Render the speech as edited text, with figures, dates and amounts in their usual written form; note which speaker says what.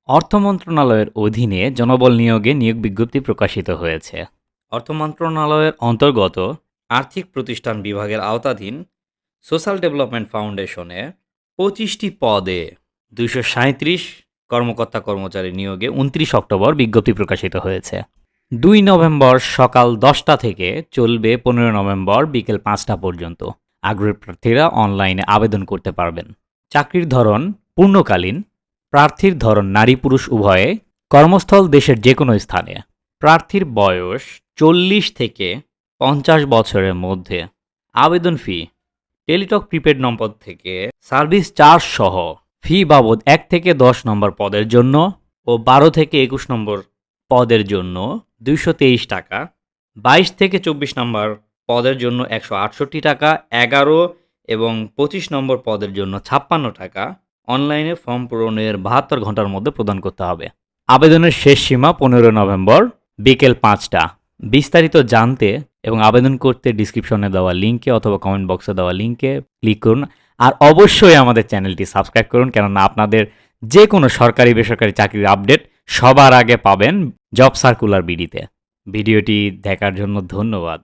Speaker 1: অর্থ মন্ত্রণালয়ের অধীনে জনবল নিয়োগে নিয়োগ বিজ্ঞপ্তি প্রকাশিত হয়েছে। অর্থ মন্ত্রণালয়ের অন্তর্গত আর্থিক প্রতিষ্ঠান বিভাগের আওতাধীন সোশ্যাল ডেভেলপমেন্ট ফাউন্ডেশনে 25টি পদে 237 কর্মকর্তা কর্মচারী নিয়োগে 29 অক্টোবর বিজ্ঞপ্তি প্রকাশিত হয়েছে। 2 নভেম্বর সকাল 10টা থেকে চলবে 15 নভেম্বর বিকেল 5টা পর্যন্ত। আগ্রহী প্রার্থীরা অনলাইনে আবেদন করতে পারবেন। চাকরির ধরন পূর্ণকালীন। প্রার্থীর ধরন নারী পুরুষ উভয়ে। কর্মস্থল দেশের যে কোনো স্থানে। প্রার্থীর বয়স 40 থেকে 50 বছরের মধ্যে। আবেদন ফি টেলিটক প্রিপেড নম্বর থেকে সার্ভিস চার্জ সহ ফি বাবদ 1 থেকে 10 নম্বর পদের জন্য ও 12 থেকে 21 নম্বর পদের জন্য 223 টাকা, 22 থেকে 24 নম্বর পদের জন্য 168 টাকা, 11 এবং 25 নম্বর পদের জন্য 56 টাকা অনলাইনে ফর্ম পূরণের 72 ঘন্টার মধ্যে প্রদান করতে হবে। আবেদনের শেষ সীমা 15 নভেম্বর বিকেল 5টা। বিস্তারিত জানতে এবং আবেদন করতে ডিসক্রিপশনে দেওয়া লিঙ্কে অথবা কমেন্ট বক্সে দেওয়া লিঙ্কে ক্লিক করুন। আর অবশ্যই আমাদের চ্যানেলটি সাবস্ক্রাইব করুন, কেননা আপনাদের যে কোনো সরকারি বেসরকারি চাকরির আপডেট সবার আগে পাবেন জব সার্কুলার বিডিতে। ভিডিওটি দেখার জন্য ধন্যবাদ।